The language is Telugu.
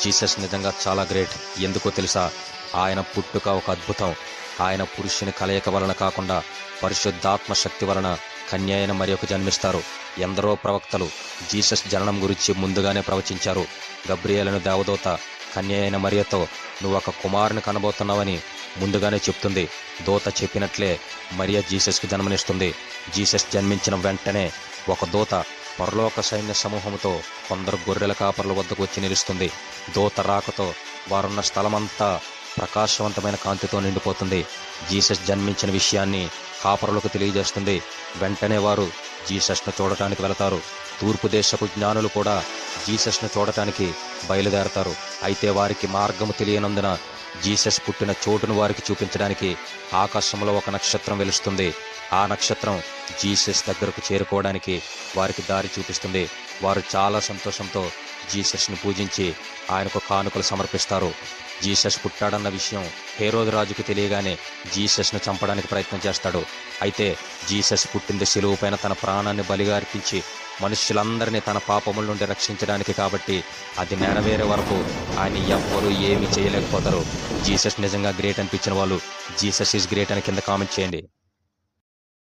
జీసస్ నిజంగా చాలా గ్రేట్. ఎందుకో తెలుసా? ఆయన పుట్టుక ఒక అద్భుతం. ఆయన పురుషుని కలయిక వలన కాకుండా పరిశుద్ధాత్మ శక్తి వలన కన్య అయిన మరియకు జన్మిస్తారు. ఎందరో ప్రవక్తలు జీసస్ జననం గురించి ముందుగానే ప్రవచించారు. గబ్రియేలును దేవదూత కన్య అయిన మరియతో నువ్వు ఒక కుమారుని కనబోతున్నావని ముందుగానే చెప్తుంది. దూత చెప్పినట్లే మరియ జీసస్కి జన్మనిస్తుంది. జీసస్ జన్మించిన వెంటనే ఒక దూత పరలోక సైన్య సమూహంతో కొందరు గొర్రెల కాపర్ల వద్దకు వచ్చి నిలుస్తుంది. దూత రాకతో వారున్న స్థలమంతా ప్రకాశవంతమైన కాంతితో నిండిపోతుంది. జీసస్ జన్మించిన విషయాన్ని కాపరులకు తెలియజేస్తుంది. వెంటనే వారు జీసస్ను చూడటానికి వెళతారు. తూర్పు దేశపు జ్ఞానులు కూడా జీసస్ను చూడటానికి బయలుదేరతారు. అయితే వారికి మార్గము తెలియనందున జీసస్ పుట్టిన చోటును వారికి చూపించడానికి ఆకాశంలో ఒక నక్షత్రం వెలుస్తుంది. ఆ నక్షత్రం జీసస్ దగ్గరకు చేరుకోవడానికి వారికి దారి చూపిస్తుంది. వారు చాలా సంతోషంతో జీసస్ని పూజించి ఆయనకు కానుకలు సమర్పిస్తారు. జీసస్ పుట్టాడన్న విషయం హేరోదు రాజుకు తెలియగానే జీసస్ను చంపడానికి ప్రయత్నం చేస్తాడు. అయితే జీసస్ పుట్టింది శిలువ పైన తన ప్రాణాన్ని బలిగా అర్పించి మనుష్యులందరినీ తన పాపముల నుండి రక్షించడానికి. కాబట్టి అది నెరవేరే వరకు ఆయన ఎవ్వరూ ఏమీ చేయలేకపోతారు. జీసస్ నిజంగా గ్రేట్ అనిపించిన వాళ్ళు జీసస్ ఈజ్ గ్రేట్ అని కింద కామెంట్ చేయండి.